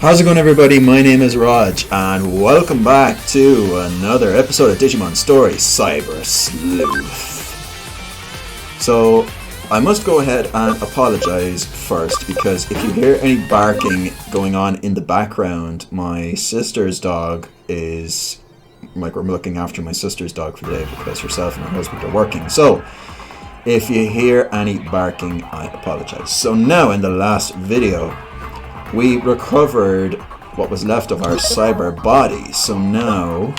How's it going, everybody? My name is Raj, and welcome back to another episode of Digimon Story Cyber Sleuth. So, I must go ahead and apologize first, because if you hear any barking going on in the background, my sister's dog is... we're looking after my sister's dog for the day because herself and her husband are working. So, if you hear any barking, I apologize. So now, in the last video, we recovered what was left of our cyber body. So now,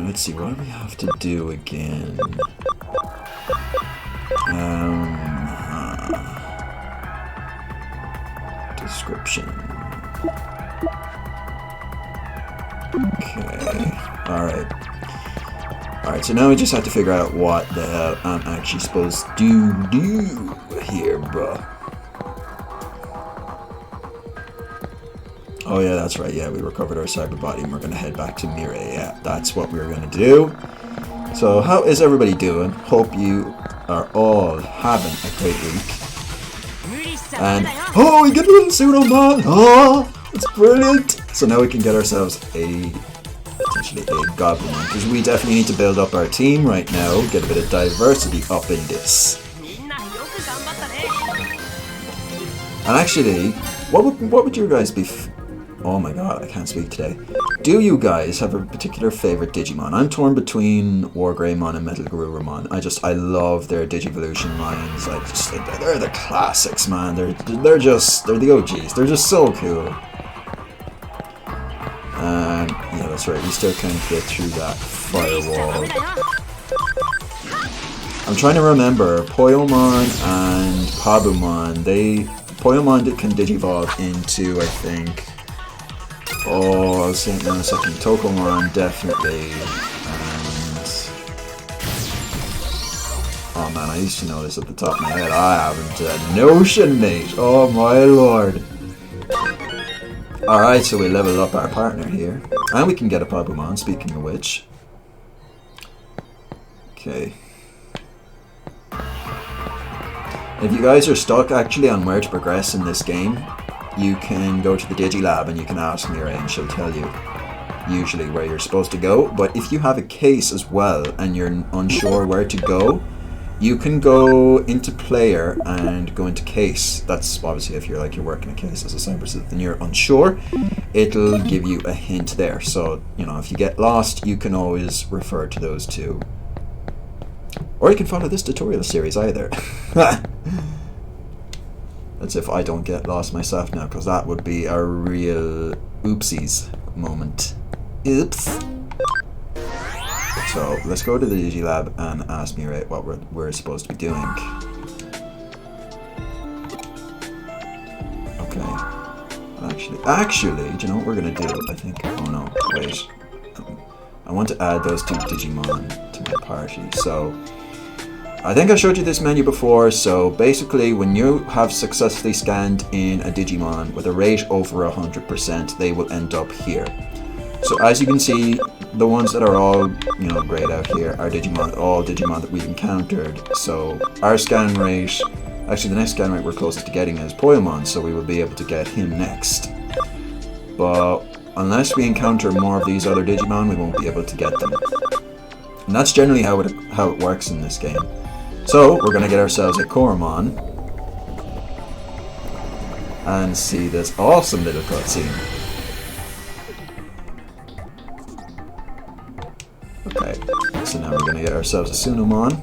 let's see, what do we have to do again? Description. Okay, alright, so now we just have to figure out what the hell I'm actually supposed to do here, bruh. Oh yeah, that's right, yeah, we recovered our cyber body and we're gonna head back to Mirai. Yeah, that's what we're gonna do. So, how is everybody doing? Hope you are all having a great week. And, oh, we get a little Pseudomon! Oh, it's brilliant! So now we can get ourselves potentially a Goblin, because we definitely need to build up our team right now, get a bit of diversity up in this. And actually, what would you guys be... oh my god, I can't speak today. Do you guys have a particular favorite Digimon? I'm torn between Wargreymon and Metal Garurumon. I love their Digivolution lines. They're the classics, man. They're the OGs. They're just so cool. Yeah, that's right. We still can't get through that firewall. I'm trying to remember Poyomon and Pabumon. Poyomon can digivolve into, I think. Oh, I was thinking in a second. Tokomon, definitely. And... oh man, I used to know this at the top of my head. I haven't a notion, mate. Oh my lord. Alright, so we leveled up our partner here. And we can get a Pabumon, speaking of which. Okay. If you guys are stuck actually on where to progress in this game, you can go to the Digilab and you can ask Mirai and she'll tell you usually where you're supposed to go. But if you have a case as well and you're unsure where to go, you can go into player and go into case. That's obviously if you're working a case as a cyber sleuth and you're unsure, it'll give you a hint there. So, you know, if you get lost, you can always refer to those two. Or you can follow this tutorial series either. That's if I don't get lost myself now, because that would be a real oopsies moment. Oops. So let's go to the Digilab and ask Mirai what we're supposed to be doing. Okay. Actually, do you know what we're gonna do? I think. Oh no, wait. I want to add those two Digimon to my party. So I think I showed you this menu before, so basically when you have successfully scanned in a Digimon with a rate over 100%, they will end up here. So as you can see, the ones that are all, you know, grayed out here are all Digimon that we've encountered. So our scan rate, actually the next scan rate we're closest to getting is Poyomon, so we will be able to get him next. But unless we encounter more of these other Digimon, we won't be able to get them. And that's generally how it works in this game. So, we're going to get ourselves a Koromon and see this awesome little cutscene. Okay, so now we're going to get ourselves a Sunomon.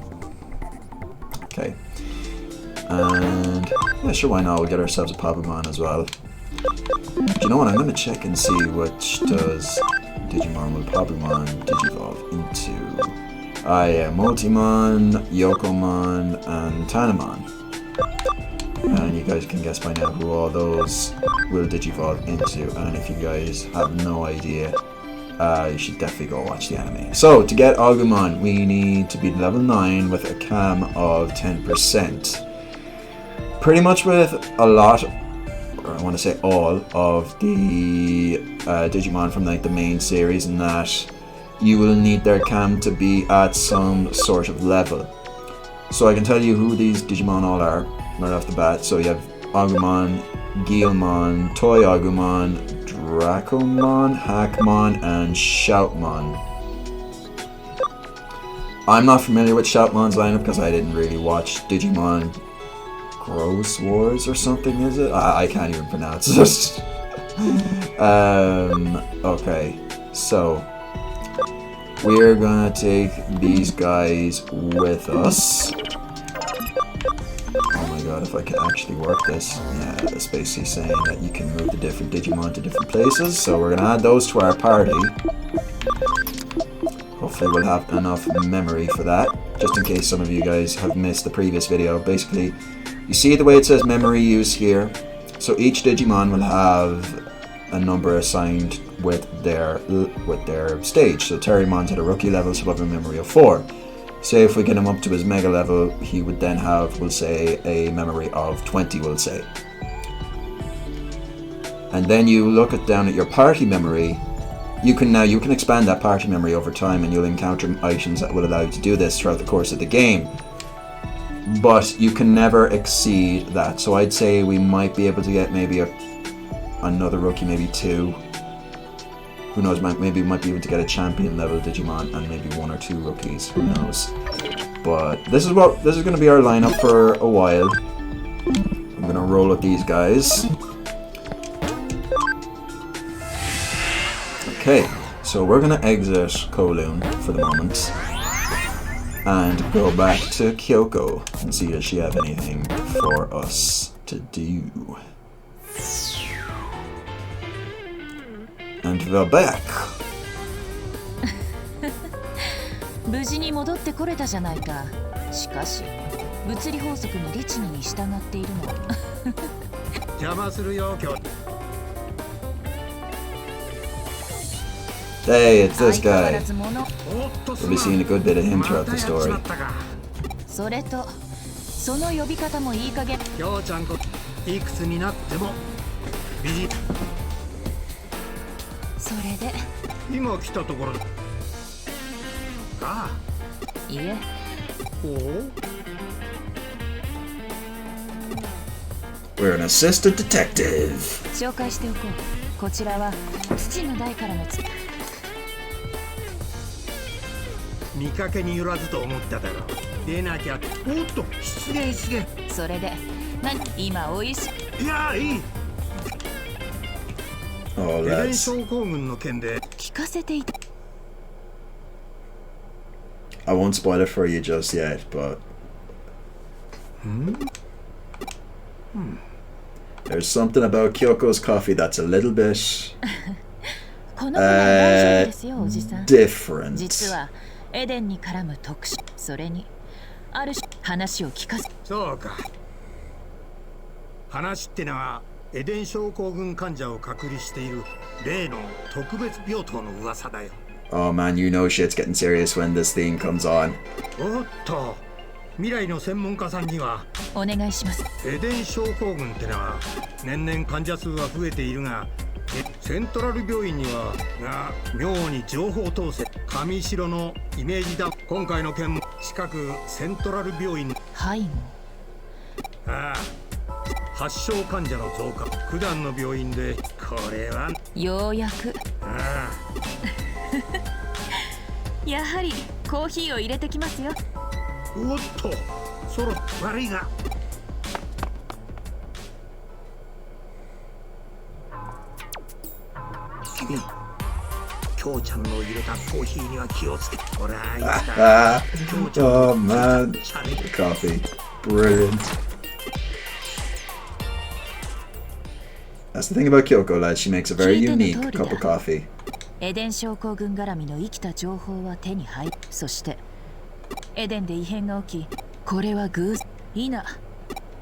Okay, and yeah, sure, why not? We'll get ourselves a Pabumon as well. Do you know what? I'm going to check and see which does Digimon will Pabumon digivolve into. Yeah, Multimon, Yokomon, and Tanamon. And you guys can guess by now who all those will digivolve into. And if you guys have no idea, you should definitely go watch the anime. So, to get Agumon, we need to be level 9 with a cam of 10%. Pretty much with a lot, or I want to say all, of the Digimon from the main series, and that you will need their cam to be at some sort of level. So I can tell you who these Digimon all are right off the bat. So you have Agumon, Guilmon, Toyagumon, Dracomon, Hackmon, and Shoutmon. I'm not familiar with Shoutmon's lineup because I didn't really watch Digimon Gross Wars or something, is it? I can't even pronounce this. Okay, so we're gonna take these guys with us. Oh my god, if I can actually work this. Yeah, it's basically saying that you can move the different Digimon to different places, so we're gonna add those to our party. Hopefully we'll have enough memory for that, just in case some of you guys have missed the previous video. Basically, you see the way it says memory use here? So each Digimon will have a number assigned with their stage. So Terrimon's at a rookie level, so he'll have a memory of 4. Say if we get him up to his mega level, he would then have, we'll say, a memory of 20, we'll say. And then you look down at your party memory. You can expand that party memory over time, and you'll encounter items that will allow you to do this throughout the course of the game. But you can never exceed that. So I'd say we might be able to get maybe another rookie, maybe 2. Who knows, maybe we might be able to get a champion level Digimon and maybe 1 or 2 rookies, who knows. But this is going to be our lineup for a while. I'm going to roll with these guys. Okay, so we're going to exit Kowloon for the moment and go back to Kyoko and see if she have anything for us to do. And we're back. 無事に戻ってこれたじゃないか。しかし、物理法則に律儀に従っているの。邪魔するよ、今日。Hey, it's this guy. We'll be seeing a good bit of him throughout the story. それと、その呼び方もいい加減。きょうちゃんこ、いくつになっても美人。それで今来たところだ。ああ、いえ。おお。We're an assistant detective. 紹介しておこう。こちらは父の代からの見かけによらずと思っただろう。出なきゃ。おっと、失礼失礼。それで、今おいしい。いや、いい。Oh, that's... I won't spoil it for you just yet, but... There's something about Kyoko's coffee that's a little bit... different. 実はエデンに絡む特殊、それにある話を聞かせ。そうか。話ってのはエデン症候群患者を隔離している例の特別病棟の噂だよ。Oh man, you know shit's getting serious when this theme comes on. おっと、未来の専門家さんにはお願いします。エデン症候群ってのは年々患者数は増えているが、セントラル病院には妙に情報統制、上白のイメージだ。今回の件も近くセントラル病院。はい。ああ、発症患者の増加。普段の病院でこれはようやく。ああ。やはりコーヒーを入れてきますよ。おっと、そろ悪いが。君、きょうちゃんの入れたコーヒーには気をつけ。ほら、いった。Oh man, coffee, brilliant. That's the thing about Kyoko, lads. She makes a very unique cup of coffee. エデン症候群絡みの生きた情報は手に入る。そしてエデンで異変が起き、これは偶然。いいな。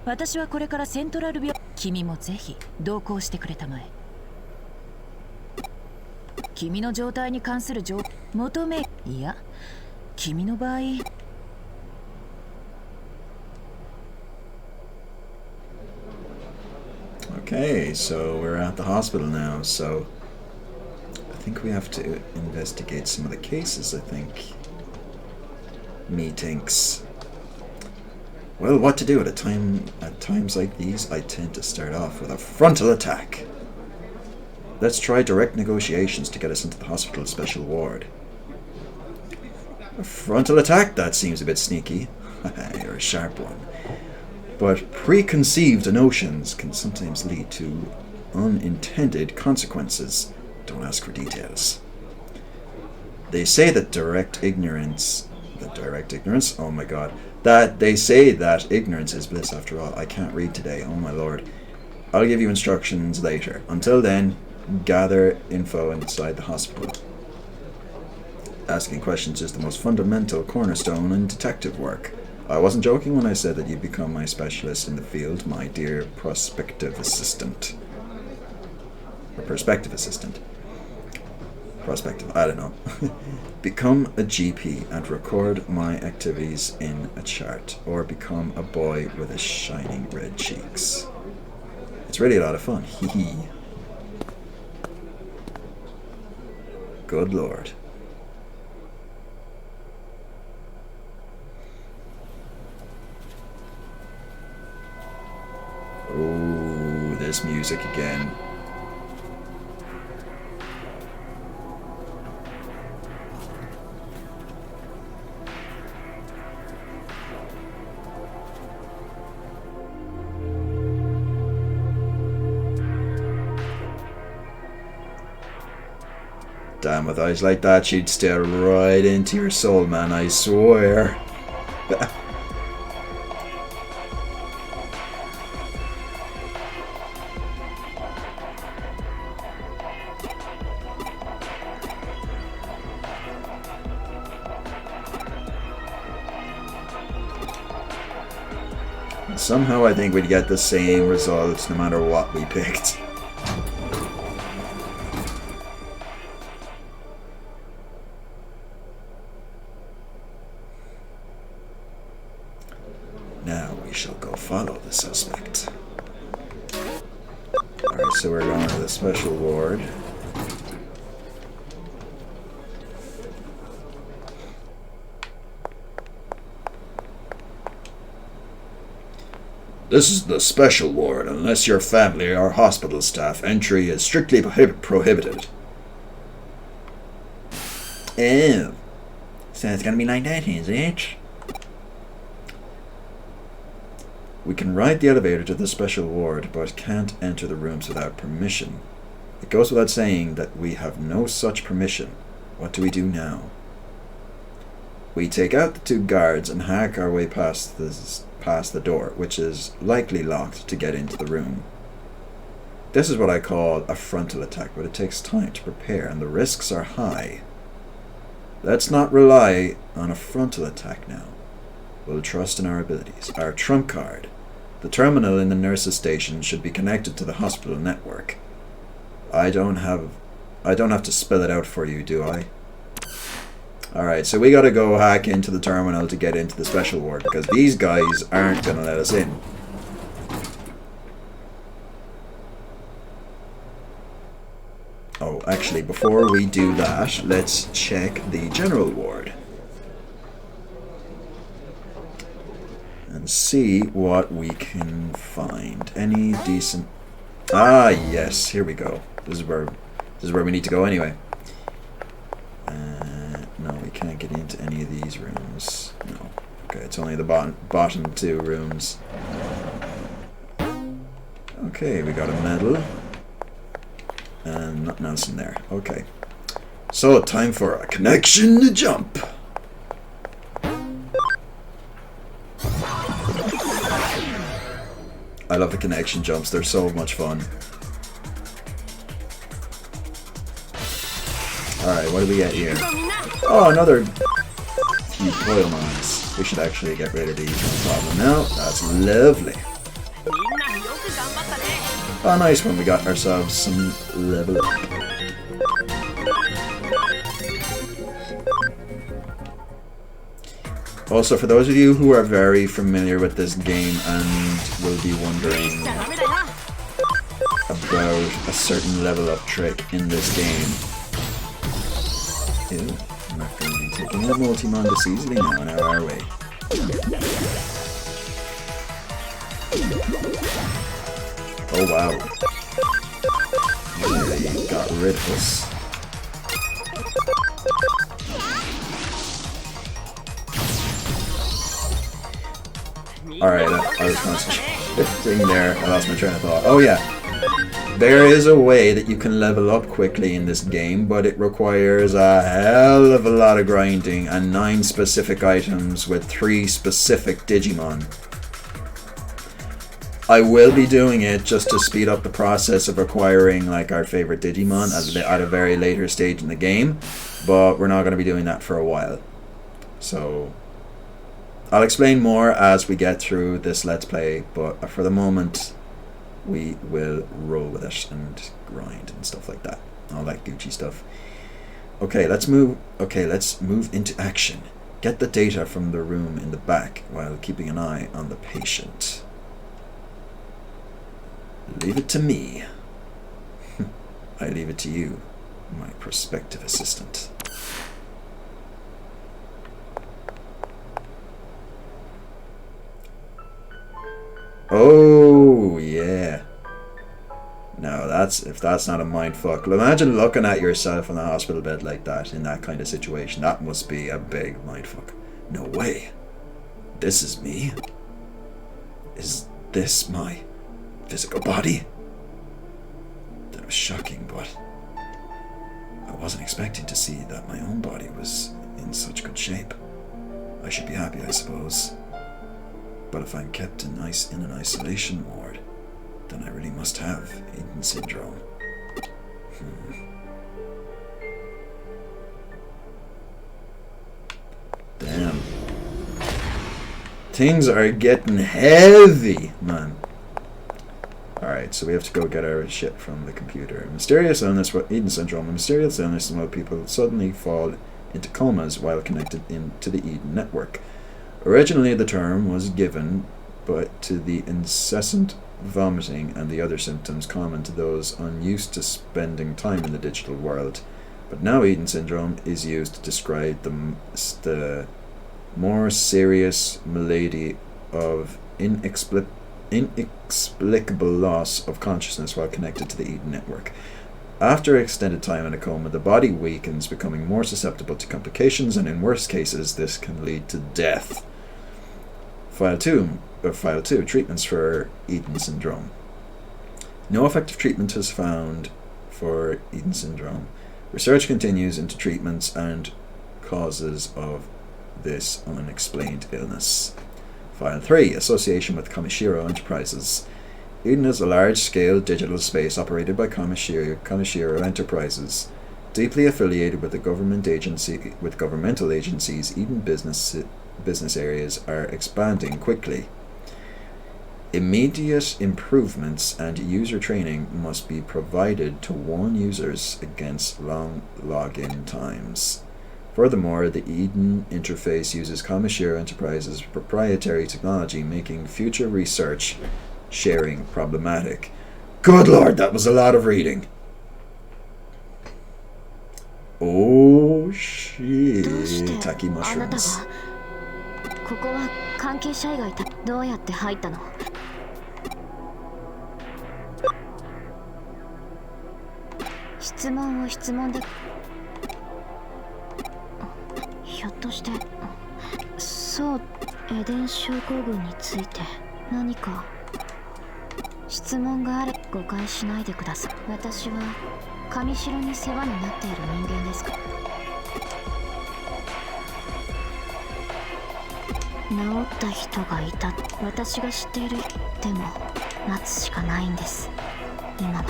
私はこれからセントラル病。君もぜひ同行してくれたまえ。君の状態に関する情報求め。いや、君の場合。Okay, so we're at the hospital now, so I think we have to investigate some of the cases, I think. Methinks. Well, what to do at times like these? I tend to start off with a frontal attack. Let's try direct negotiations to get us into the hospital's special ward. A frontal attack? That seems a bit sneaky. You're a sharp one. But preconceived notions can sometimes lead to unintended consequences. Don't ask for details. They say that direct ignorance... Oh my god. They say that ignorance is bliss after all. I can't read today, oh my lord. I'll give you instructions later. Until then, gather info inside the hospital. Asking questions is the most fundamental cornerstone in detective work. I wasn't joking when I said that you'd become my specialist in the field, my dear prospective assistant. Or perspective assistant. Prospective, I don't know. Become a GP and record my activities in a chart. Or become a boy with a shining red cheeks. It's really a lot of fun. Hee hee. Good lord. Oh, this music again. Damn, with eyes like that, she'd stare right into your soul, man, I swear. Somehow I think we'd get the same results no matter what we picked. Now we shall go follow the suspect. Alright, so we're going to the special ward. This is the special ward. Unless your family or hospital staff, entry is strictly prohibited. Oh. So it's gonna be like that, is it? We can ride the elevator to the special ward, but can't enter the rooms without permission. It goes without saying that we have no such permission. What do we do now? We take out the two guards and hack our way past the door, which is likely locked to get into the room. This is what I call a frontal attack, but it takes time to prepare and the risks are high. Let's not rely on a frontal attack now. We'll trust in our abilities. Our trump card. The terminal in the nurse's station should be connected to the hospital network. I don't have to spell it out for you, do I? Alright, so we gotta go hack into the terminal to get into the special ward, because these guys aren't gonna let us in. Oh, actually, before we do that, let's check the general ward. And see what we can find. Any decent... Ah, yes, here we go. This is where we need to go anyway. No, we can't get into any of these rooms. No. Okay, it's only the bottom two rooms. Okay, we got a medal. And nothing else in there. Okay. So, time for a connection to jump. I love the connection jumps. They're so much fun. Alright, what do we get here? Oh, another few coil mines. We should actually get rid of these, no problem. Now, that's lovely. Oh, nice one. We got ourselves some level up. Also, for those of you who are very familiar with this game and will be wondering about a certain level up trick in this game, ew, I'm not going to be taking that multi-mon this easily now, are we? wow. They got rid of us. Alright, I was concentrating there. I lost my train of thought. Oh yeah. There is a way that you can level up quickly in this game, but it requires a hell of a lot of grinding and 9 specific items with 3 specific Digimon. I will be doing it just to speed up the process of acquiring like our favorite Digimon at a very later stage in the game, but we're not going to be doing that for a while. So I'll explain more as we get through this Let's Play, but for the moment we will roll with it and grind and stuff like that. All that Gucci stuff. Okay, let's move into action. Get the data from the room in the back while keeping an eye on the patient. Leave it to me. I leave it to you, my prospective assistant. Oh, yeah. No, if that's not a mindfuck. Imagine looking at yourself in a hospital bed like that, in that kind of situation. That must be a big mindfuck. No way. This is me? Is this my physical body? That was shocking, but I wasn't expecting to see that my own body was in such good shape. I should be happy, I suppose. But if I'm kept in an isolation ward, then I really must have Eden syndrome. Damn. Things are getting heavy, man. Alright, so we have to go get our shit from the computer. Mysterious illness, Eden syndrome, a mysterious illness in which people suddenly fall into comas while connected into the Eden network. Originally, the term was given to the incessant vomiting and the other symptoms common to those unused to spending time in the digital world. But now Eden syndrome is used to describe the more serious malady of inexplicable loss of consciousness while connected to the Eden network. After extended time in a coma, the body weakens, becoming more susceptible to complications, and in worst cases, this can lead to death. File 2, treatments for Eden syndrome. No effective treatment is found for Eden syndrome. Research continues into treatments and causes of this unexplained illness. File 3, association with Kamishiro Enterprises. Eden is a large-scale digital space operated by Kamishiro Enterprises. Deeply affiliated with governmental agencies, Eden business areas are expanding quickly. Immediate improvements and user training must be provided to warn users against long login times. Furthermore, the Eden interface uses Kamishiro Enterprises' proprietary technology, making future research sharing problematic. Good lord, that was a lot of reading. Oh shit, tacky mushrooms. ここは関係者以外どうやって入ったの？質問を質問でひょっとしてそうエデン症候群について何か質問があれ誤解しないでください。私は上城に世話になっている人間ですか？治った人がいた。私が知っている。でも待つしかないんです。今は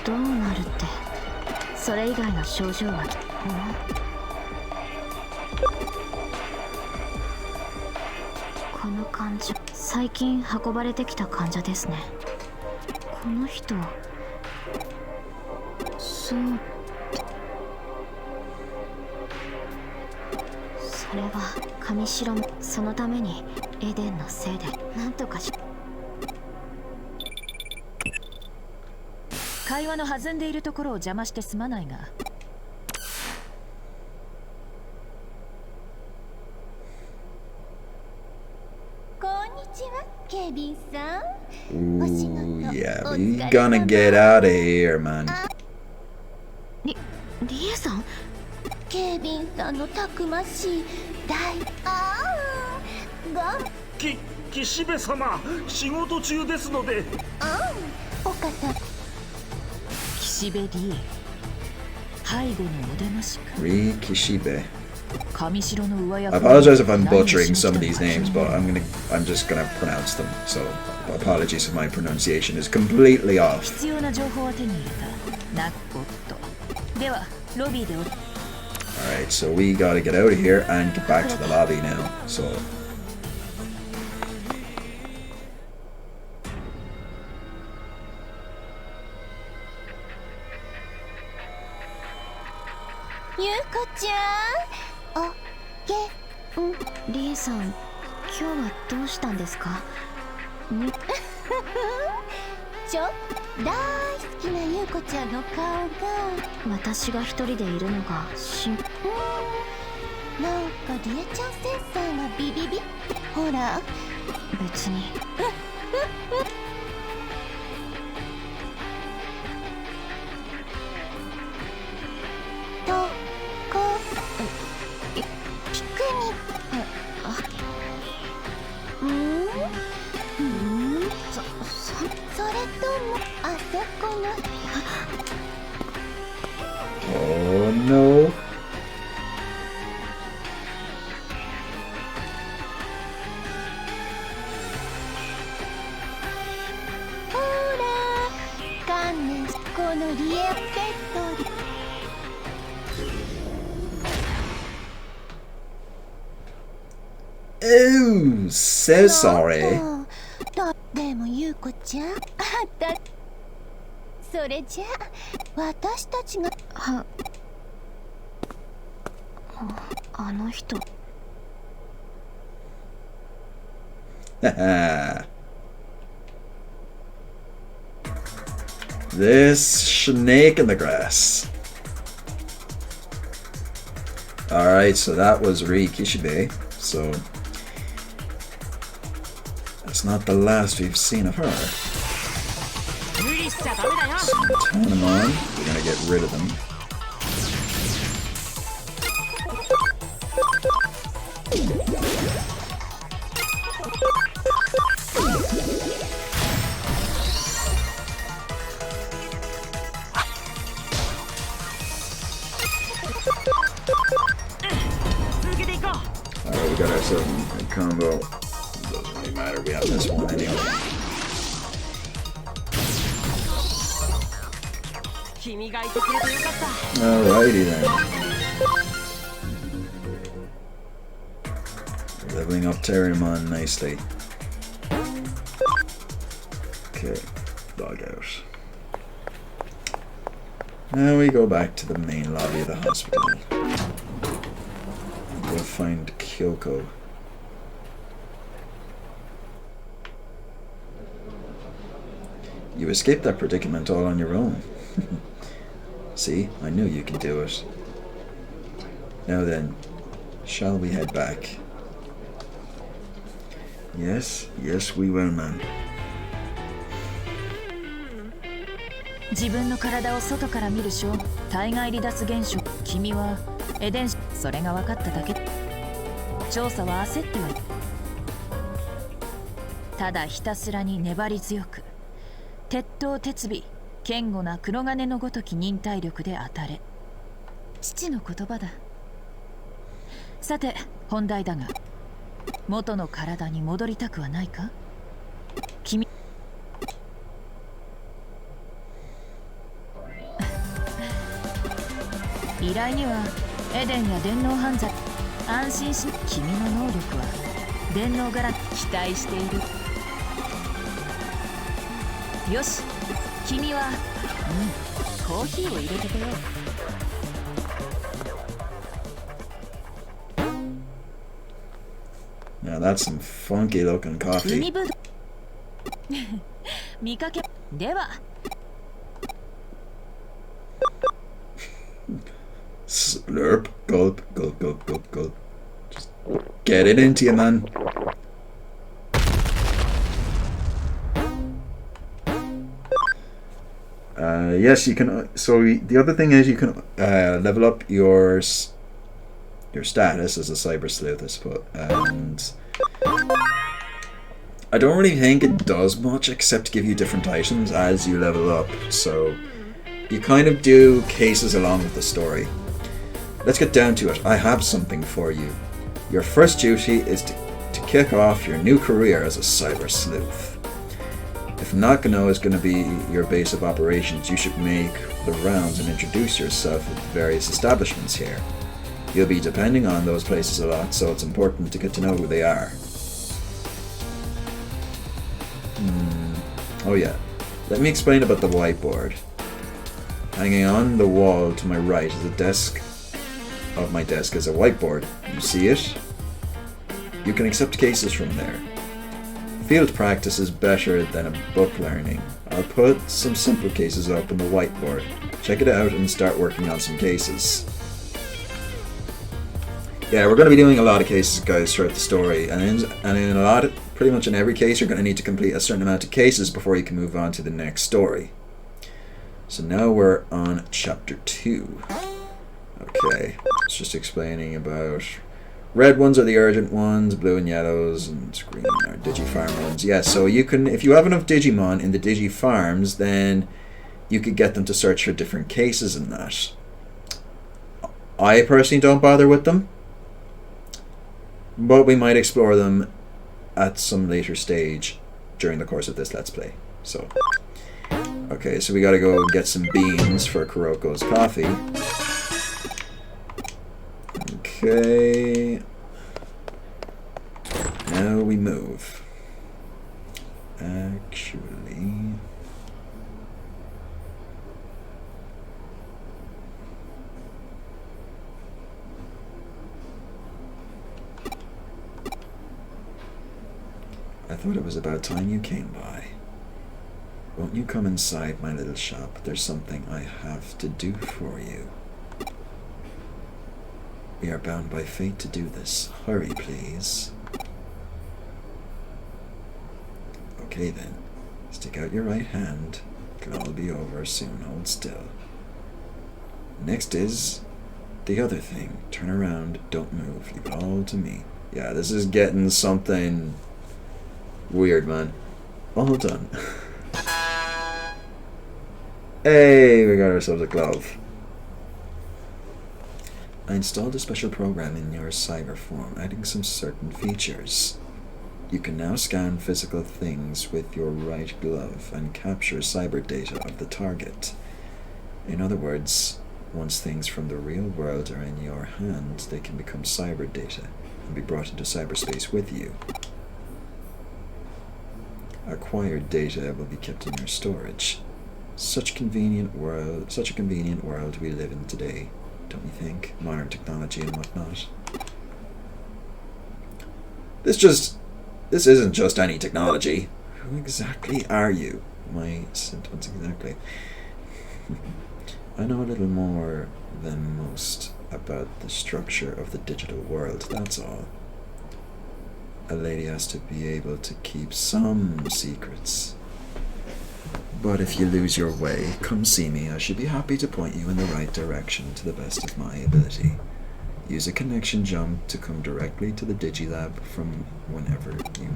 どうなるってそれ以外の症状はこの患者最近運ばれてきた患者ですね。この人そうそれは上白そのためにエデンのせいでなんとかし会話の弾んでいるところを邪魔してすまないがこんにちは Ooh, yeah, we gonna get out of here, man. リエさん、警備員さんのたくましい大岸辺様、仕事中ですので。お方岸辺理恵、背後のお出ましか。 Kishibe. 上白の上役。 I apologize if I'm butchering some of these names, but I'm just gonna pronounce them. So apologies if my pronunciation is completely off. 必要な情報は手に入れた。なっおっと。ではロビーで。 Alright, so we gotta get out of here and get back to the lobby now. So. Yuko-chan! リエさん、今日はどうしたんですか？大好きな優子ちゃんの顔が私が一人でいるのがなんかリエちゃんセンサーがビビビ。ほら別にとこピクニック。それともあそこの Oh no. ほら観念このリエペットリ Oh, so sorry. でも優子ちゃんそれじゃあ私たちがあの人 This snake in the grass. Alright, so that was Rii Kishibe. So that's not the last we've seen of her. So turn them on. We're gonna get rid of them. Alright, we got ourselves a combo. Doesn't really matter, we have this one anyway. Alrighty then. Leveling up Terriermon nicely. Okay, log out. Now we go back to the main lobby of the hospital. Go find Kyoko. You escaped that predicament all on your own. See, I knew you could do it. Now then, shall we head back? Yes, yes we will, man. 自分の体を外から見る症、体外離脱現象。君はエデン、それが分かっただけ。調査は焦ってはいる。ただひたすらに粘り強く、鉄頭鉄尾、堅固な黒金のごとき忍耐力で当たれ。父の言葉だ。さて本題だが、元の体に戻りたくはないか？君依頼にはエデンや電脳犯罪。安心し、君の能力は電脳柄期待している。よし、君はコーヒーを入れてこよう。Now that's some funky looking coffee. 海ぶど見かけでは Slurp, gulp, gulp, gulp, gulp, gulp. Just get it into you, man. Yes, you can. So the other thing is you can level up your status as a cyber sleuth, I suppose. And I don't really think it does much except give you different items as you level up. So you kind of do cases along with the story. Let's get down to it. I have something for you. Your first duty is to kick off your new career as a cyber sleuth. If Nakano is going to be your base of operations, you should make the rounds and introduce yourself at various establishments here. You'll be depending on those places a lot, so it's important to get to know who they are. Oh yeah, let me explain about the whiteboard. Hanging on the wall to my right is a desk. Of my desk is a whiteboard. You see it? You can accept cases from there. Field practice is better than a book learning. I'll put some simple cases up on the whiteboard. Check it out and start working on some cases. Yeah, we're going to be doing a lot of cases, guys, throughout the story, and in pretty much in every case, you're going to need to complete a certain amount of cases before you can move on to the next story. So now we're on chapter 2. Okay, it's just explaining about red ones are the urgent ones, blue and yellows, and green are Digifarm ones. Yeah, so you can, if you have enough Digimon in the Digifarms, then you could get them to search for different cases in that. I personally don't bother with them, but we might explore them at some later stage during the course of this Let's Play. So, okay, so we gotta go get some beans for Kuroko's coffee. Okay. Now we move. Actually... I thought it was about time you came by. Won't you come inside my little shop? There's something I have to do for you. We are bound by fate to do this. Hurry, please. Okay then. Stick out your right hand. It'll all be over soon. Hold still. Next is the other thing. Turn around. Don't move. Leave it all to me. Yeah, this is getting something weird, man. All done. Hey, we got ourselves a glove. I installed a special program in your cyber form, adding some certain features. You can now scan physical things with your right glove and capture cyber data of the target. In other words, once things from the real world are in your hand, they can become cyber data and be brought into cyberspace with you. Acquired data will be kept in your storage. Such a convenient world we live in today. Don't you think? Modern technology and whatnot. This isn't just any technology. Who exactly are you? My sentiments exactly. I know a little more than most about the structure of the digital world, that's all. A lady has to be able to keep some secrets. But if you lose your way, come see me. I should be happy to point you in the right direction to the best of my ability. Use a connection jump to come directly to the Digilab from wherever you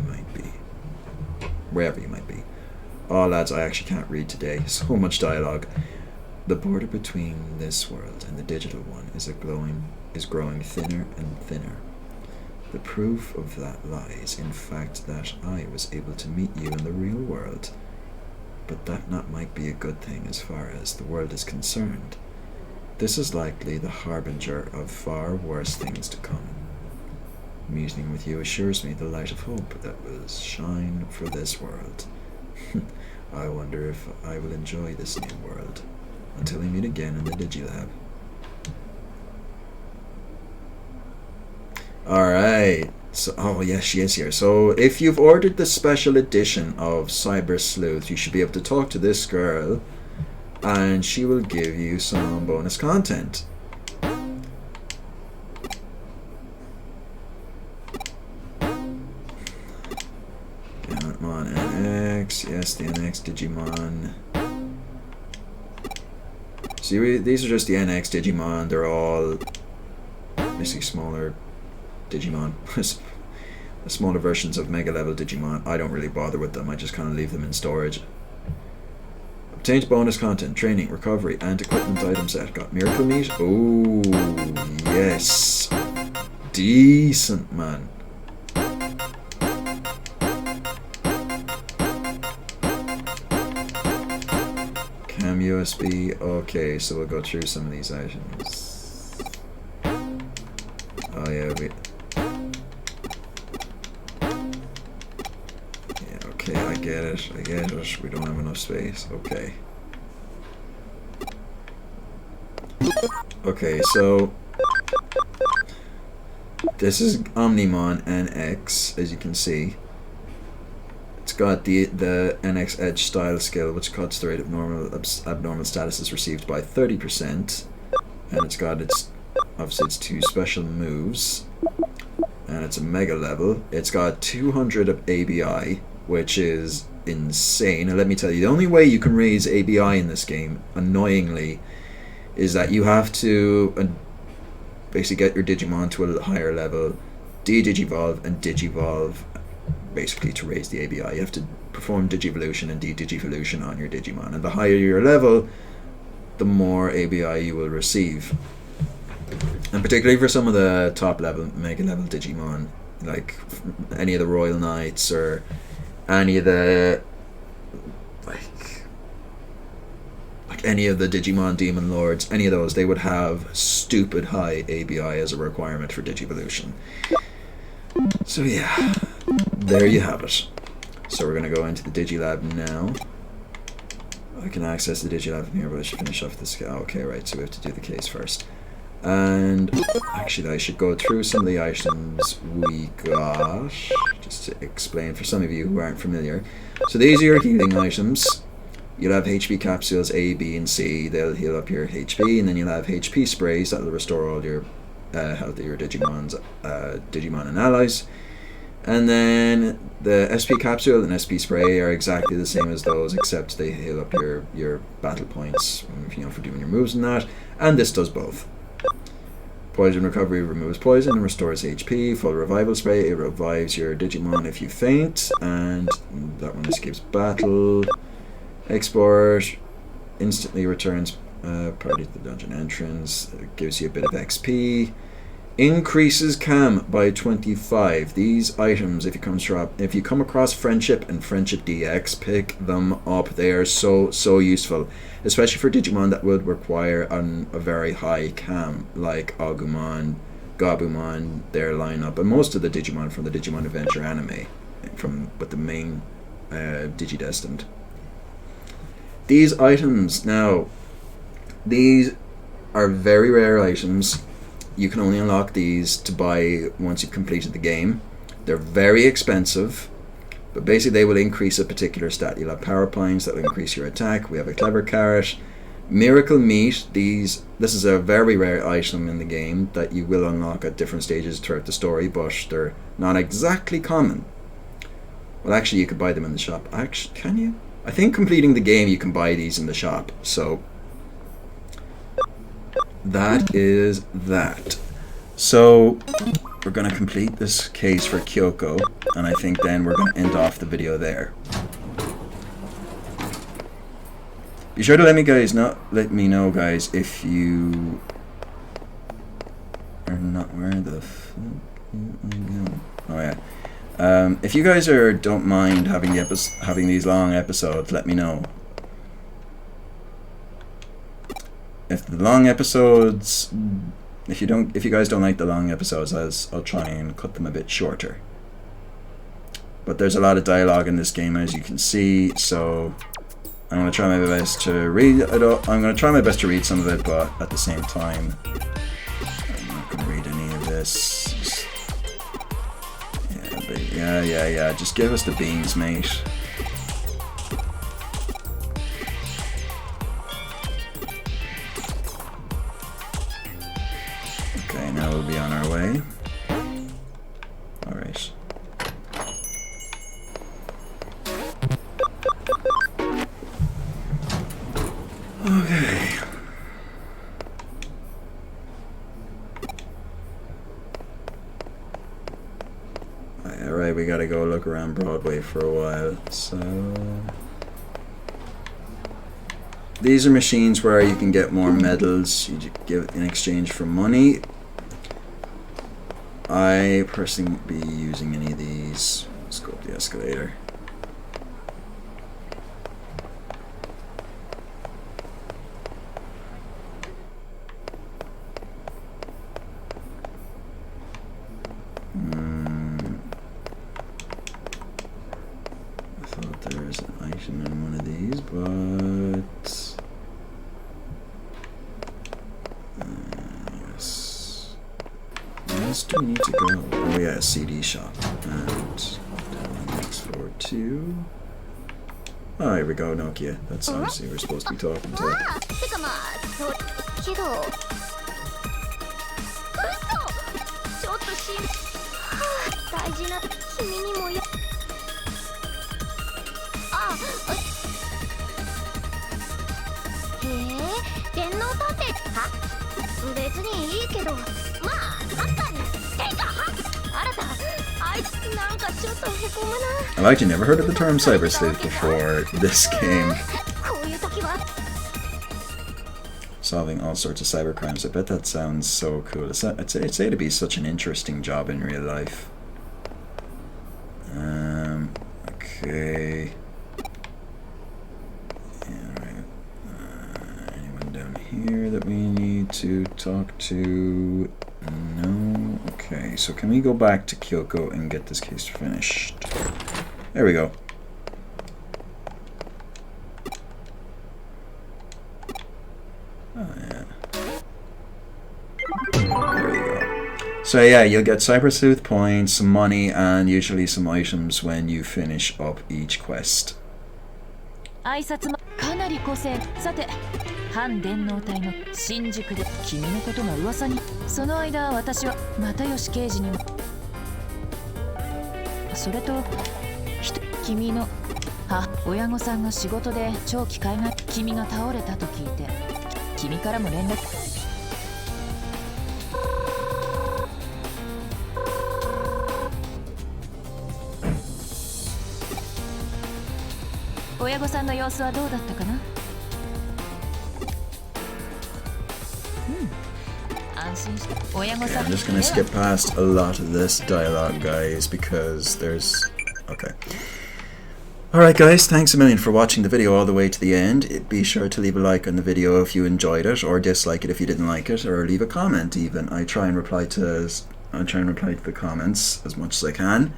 might be. Oh lads, I actually can't read today. So much dialogue. The border between this world and the digital one is growing thinner and thinner. The proof of that lies in fact that I was able to meet you in the real world. But that not might be a good thing as far as the world is concerned. This is likely the harbinger of far worse things to come. Meeting with you assures me the light of hope that will shine for this world. I wonder if I will enjoy this new world. Until we meet again in the Digilab. Alright. So, oh yes, she is here. So if you've ordered the special edition of Cyber Sleuth, you should be able to talk to this girl and she will give you some bonus content. Digimon NX, yes, the NX Digimon. See, these are just the NX Digimon. They're all basically smaller Digimon. Smaller versions of Mega level Digimon. I don't really bother with them. I just kind of leave them in storage. Obtained bonus content, training, recovery, and equipment item set. Got Miracle Meat. Oh, yes. Decent, man. Cam USB. Okay, so we'll go through some of these items. Oh, yeah, wait. Okay, I get it. We don't have enough space. Okay. Okay, so this is Omnimon NX, as you can see. It's got the NX Edge style skill, which cuts the rate of abnormal statuses received by 30%, and it's got obviously its 2 special moves, and it's a mega level. It's got 200 of ABI, which is insane. And let me tell you, the only way you can raise ABI in this game, annoyingly, is that you have to basically get your Digimon to a higher level, de-digivolve and digivolve, basically to raise the ABI. You have to perform Digivolution and de-digivolution on your Digimon, and the higher your level, the more ABI you will receive. And particularly for some of the top level, mega level Digimon, like any of the Royal Knights or any of the like any of the Digimon Demon Lords, any of those, they would have stupid high ABI as a requirement for Digivolution. So yeah, there you have it. So we're going to go into the Digilab now. I can access the Digilab from here, but I should finish off this. Okay, right, so we have to do the case first. And actually, I should go through some of the items we got, just to explain for some of you who aren't familiar. So these are your healing items. You'll have HP capsules A, B, and C. They'll heal up your HP, and then you'll have HP sprays that'll restore all your health of your Digimon and allies. And then the SP capsule and SP spray are exactly the same as those, except they heal up your battle points, for doing your moves and that. And this does both. Poison recovery removes poison and restores HP. Full revival spray, it revives your Digimon if you faint, and that one escapes battle. Export instantly returns party to the dungeon entrance. It gives you a bit of XP. Increases Cam by 25. These items, if you come across Friendship and Friendship DX, pick them up. They are so useful, especially for Digimon that would require a very high Cam, like Agumon, Gabumon, their lineup, and most of the Digimon from the Digimon Adventure anime, with the main Digidestined. These items, now, these are very rare items. You can only unlock these to buy once you've completed the game. They're very expensive, but basically they will increase a particular stat. You'll have Power Pines that will increase your attack. We have a Clever Carrot. Miracle Meat, this is a very rare item in the game that you will unlock at different stages throughout the story, but they're not exactly common. Well, actually, you could buy them in the shop. Actually, can you? I think completing the game, you can buy these in the shop. So that is that. So we're going to complete this case for Kyoko, and I think then we're going to end off the video there. Be sure to let me know, guys, if you are not. Where the fuck am I going? Oh yeah. If you guys don't mind having these long episodes, let me know. If the long episodes, if you guys don't like the long episodes, I'll try and cut them a bit shorter. But there's a lot of dialogue in this game, as you can see, so I'm going to try my best to read it. I'm going to try my best to read some of it, but at the same time, I'm not going to read any of this. Yeah. Just give us the beans, mate. Okay, now we'll be on our way. Alright. Okay. gotta go look around Broadway for a while. So these are machines where you can get more medals you give in exchange for money. I personally won't be using any of these. Let's go up the escalator. I thought there was an item in one of these, but yes. Where else do we need to go? Oh yeah, a CD shop. And down on the next floor too. Oh, here we go, Nokia. That's obviously we're supposed to be talking to. I've actually never heard of the term cyber sleuth before this game. Solving all sorts of cyber crimes. I bet that sounds so cool. I'd say it'd be such an interesting job in real life. Okay. Alright. Anyone down here that we need to talk to? No. Okay, so can we go back to Kyoko and get this case finished? There we go. Oh, yeah. There we go. So yeah, you'll get Cyber Sleuth points, some money, and usually some items when you finish up each quest. 挨拶もかなり個性。さて、反電脳体の新宿で君のことが噂に。その間私は又吉刑事にも。それと君の親御さんが仕事で長期海外。君が倒れたと聞いて、君からも連絡。親御さんの様子はどうだったかな？安心して。親御さん。I'm just gonna skip past a lot of this dialogue, guys, because there's. Okay. Alright guys, thanks a million for watching the video all the way to the end. Be sure to leave a like on the video if you enjoyed it, or dislike it if you didn't like it, or leave a comment even. I try and reply to the comments as much as I can.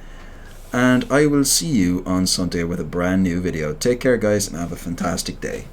And I will see you on Sunday with a brand new video. Take care guys and have a fantastic day.